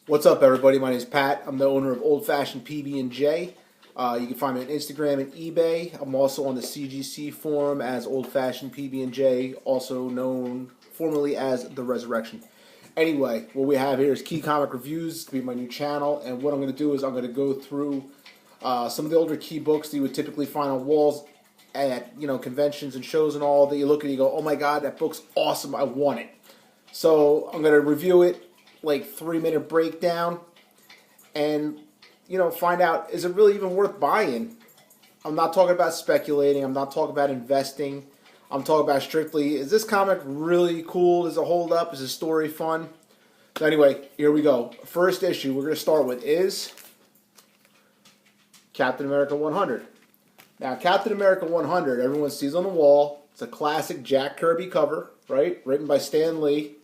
What's up, everybody? My name is Pat. I'm the owner of Old Fashioned PB&J. You can find me on Instagram and eBay. I'm also on the CGC forum as Old Fashioned PB&J, also known formerly as The Resurrection. Anyway, what we have here is Key Comic Reviews, to be my new channel, and what I'm going to do is I'm going to go through some of the older Key books that you would typically find on walls at conventions and shows and all, that you look at and you go, oh my god, that book's awesome, I want it. So I'm going to review it, like 3-minute breakdown, and find out, is it really even worth buying? I'm not talking about speculating, I'm not talking about investing, I'm talking about strictly, is this comic really cool? Does it hold up? Is the story fun? So anyway, here we go. First issue we're going to start with is Captain America 100. Now, Captain America 100, everyone sees on the wall. It's a classic Jack Kirby cover, right? Written by Stan Lee.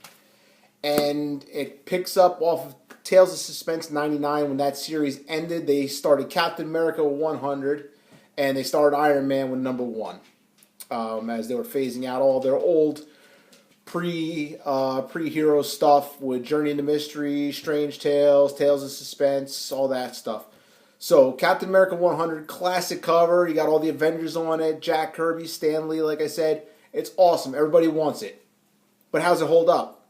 And it picks up off of Tales of Suspense 99. When that series ended, they started Captain America 100, and they started Iron Man with number 1, as they were phasing out all their old pre-hero stuff with Journey into Mystery, Strange Tales, Tales of Suspense, all that stuff. So Captain America 100, classic cover. You got all the Avengers on it, Jack Kirby, Stan Lee, like I said. It's awesome. Everybody wants it. But how's it hold up?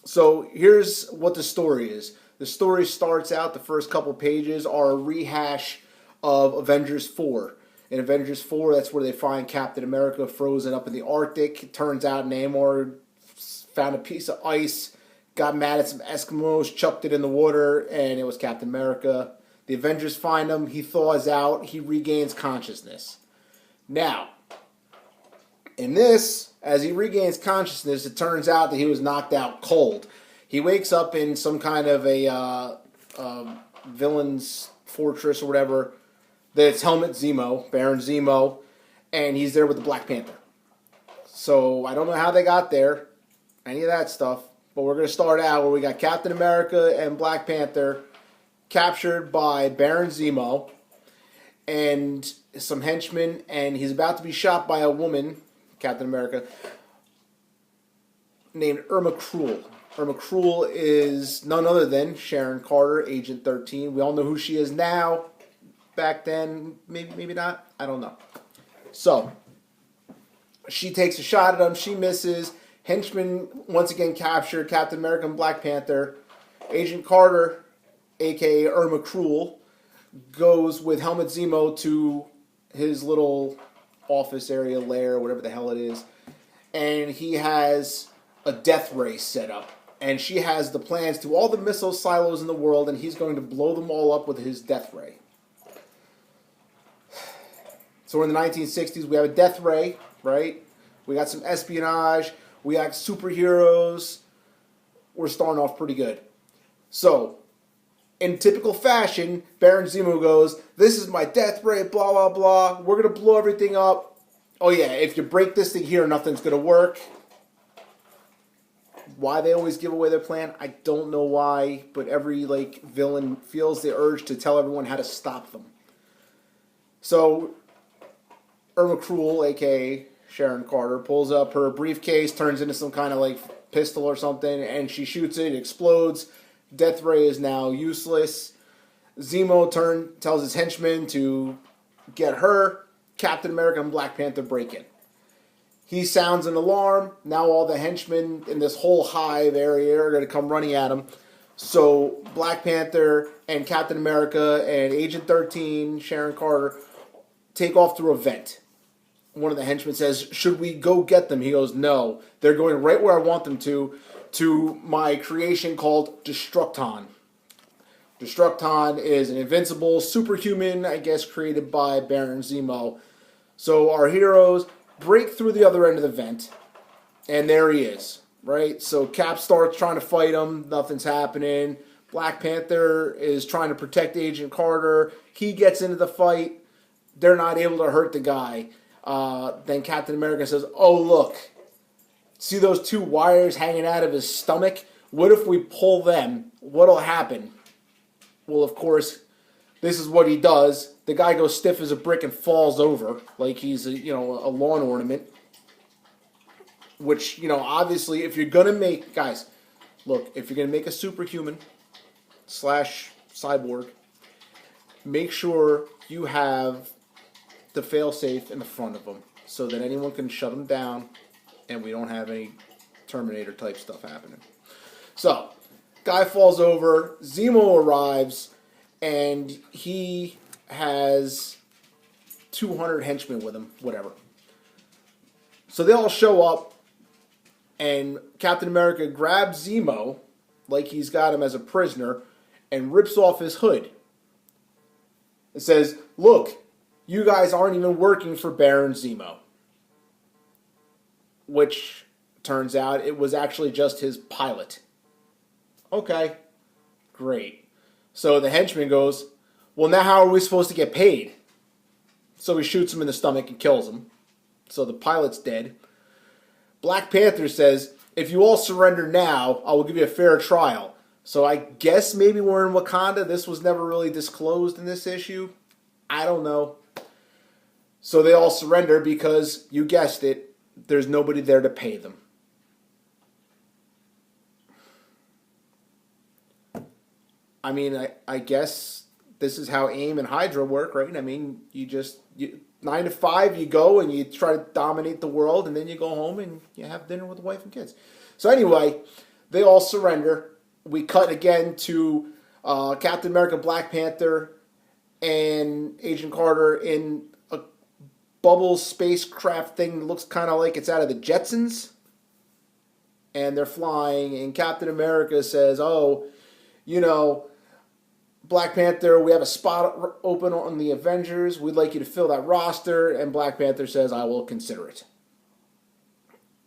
So here's what the story is. The story starts out, the first couple pages are a rehash of Avengers 4. In Avengers 4, that's where they find Captain America frozen up in the Arctic. It turns out Namor found a piece of ice, got mad at some Eskimos, chucked it in the water, and it was Captain America. The Avengers find him, he thaws out, he regains consciousness. Now, in this, as he regains consciousness, it turns out that he was knocked out cold. He wakes up in some kind of a villain's fortress or whatever. That's Helmut Zemo, Baron Zemo, and he's there with the Black Panther. So I don't know how they got there, any of that stuff, but we're going to start out where we got Captain America and Black Panther captured by Baron Zemo and some henchmen, and he's about to be shot by a woman, Captain America, named Irma Krull. Irma Krull is none other than Sharon Carter, Agent 13. We all know who she is now. Back then, maybe not. I don't know. So, she takes a shot at him. She misses. Henchmen once again capture Captain America and Black Panther. Agent Carter, a.k.a. Irma Krull, goes with Helmut Zemo to his little office area, lair, whatever the hell it is, and he has a death ray set up, and she has the plans to all the missile silos in the world, and he's going to blow them all up with his death ray. So we're in the 1960s, we have a death ray, right? We got some espionage, we got superheroes, we're starting off pretty good. So, in typical fashion, Baron Zemo goes, this is my death ray, blah, blah, blah. We're going to blow everything up. Oh, yeah, if you break this thing here, nothing's going to work. Why they always give away their plan, I don't know why, but every villain feels the urge to tell everyone how to stop them. So, Irma Krull, a.k.a. Sharon Carter, pulls up her briefcase, turns into some kind of pistol or something, and she shoots it, it explodes. Death ray is now useless. Zemo tells his henchmen to get her. Captain America and Black Panther break in. He sounds an alarm. Now all the henchmen in this whole hive area are going to come running at him. So Black Panther and Captain America and Agent 13, Sharon Carter, take off through a vent. One of the henchmen says, should we go get them? He goes, no. They're going right where I want them to my creation called Destructon. Destructon is an invincible superhuman, I guess, created by Baron Zemo. So our heroes break through the other end of the vent, and there he is, right? So Cap starts trying to fight him, nothing's happening. Black Panther is trying to protect Agent Carter. He gets into the fight. They're not able to hurt the guy. Then Captain America says, oh, look. See those 2 wires hanging out of his stomach? What if we pull them? What'll happen? Well, of course, this is what he does. The guy goes stiff as a brick and falls over like he's a lawn ornament. Which, obviously, if you're going to make... Guys, look, if you're going to make a superhuman, slash cyborg, make sure you have the failsafe in the front of them so that anyone can shut them down and we don't have any Terminator type stuff happening. So, guy falls over, Zemo arrives, and he has 200 henchmen with him, whatever. So they all show up, and Captain America grabs Zemo, like he's got him as a prisoner, and rips off his hood. It says, look, you guys aren't even working for Baron Zemo. Which turns out it was actually just his pilot. Okay, great. So the henchman goes, well, now how are we supposed to get paid? So he shoots him in the stomach and kills him. So the pilot's dead. Black Panther says, if you all surrender now, I will give you a fair trial. So I guess maybe we're in Wakanda. This was never really disclosed in this issue. I don't know. So they all surrender because, you guessed it, there's nobody there to pay them. I mean, I guess this is how AIM and Hydra work, right? I mean, you 9 to 5, you go and you try to dominate the world, and then you go home and you have dinner with the wife and kids. So anyway, they all surrender. We cut again to Captain America, Black Panther, and Agent Carter in a bubble spacecraft thing that looks kind of like it's out of the Jetsons. And they're flying, and Captain America says, oh, you know, Black Panther, we have a spot open on the Avengers. We'd like you to fill that roster. And Black Panther says, I will consider it.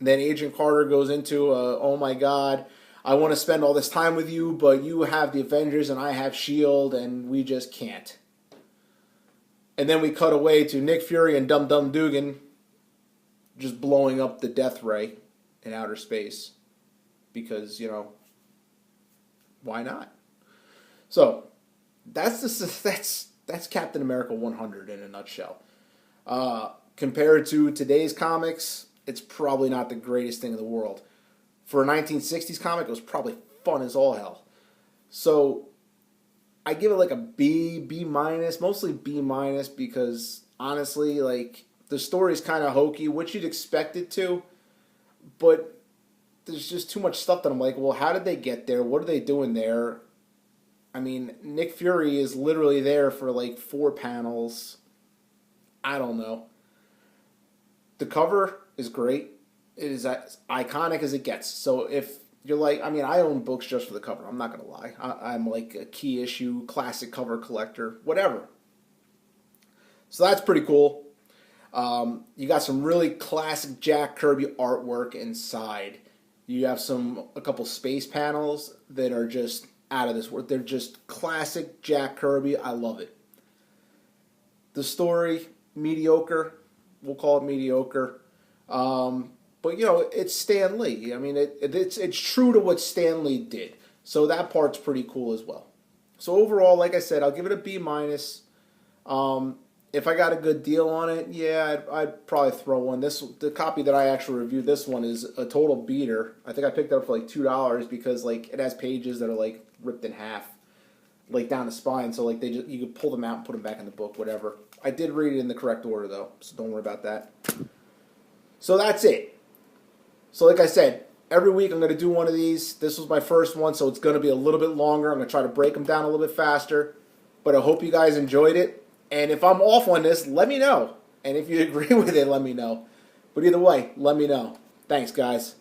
Then Agent Carter goes into, oh my God, I want to spend all this time with you, but you have the Avengers and I have S.H.I.E.L.D. and we just can't. And then we cut away to Nick Fury and Dum Dum Dugan just blowing up the Death Ray in outer space. Because, you know, why not? So, that's Captain America 100 in a nutshell. Compared to today's comics, it's probably not the greatest thing in the world. For a 1960s comic, it was probably fun as all hell. So, I give it like a B minus, mostly B minus, because honestly, like, the story's kind of hokey, which you'd expect it to, but there's just too much stuff that I'm like, well, how did they get there? What are they doing there? I mean, Nick Fury is literally there for like 4 panels. I don't know. The cover is great. It is as iconic as it gets. So if you're like, I mean, I own books just for the cover. I'm not going to lie. I'm like a key issue, classic cover collector, whatever. So that's pretty cool. You got some really classic Jack Kirby artwork inside. You have a couple space panels that are just out of this world. They're just classic Jack Kirby. I love it. The story, mediocre. We'll call it mediocre. But, you know, it's Stan Lee. I mean, it's true to what Stan Lee did. So that part's pretty cool as well. So overall, like I said, I'll give it a B minus. If I got a good deal on it, yeah, I'd probably throw one. The copy that I actually reviewed, this one is a total beater. I think I picked it up for like $2 because like it has pages that are like ripped in half, like down the spine. So like you could pull them out and put them back in the book, whatever. I did read it in the correct order though, so don't worry about that. So that's it. So like I said, every week I'm going to do one of these. This was my first one, so it's going to be a little bit longer. I'm going to try to break them down a little bit faster. But I hope you guys enjoyed it. And if I'm off on this, let me know. And if you agree with it, let me know. But either way, let me know. Thanks, guys.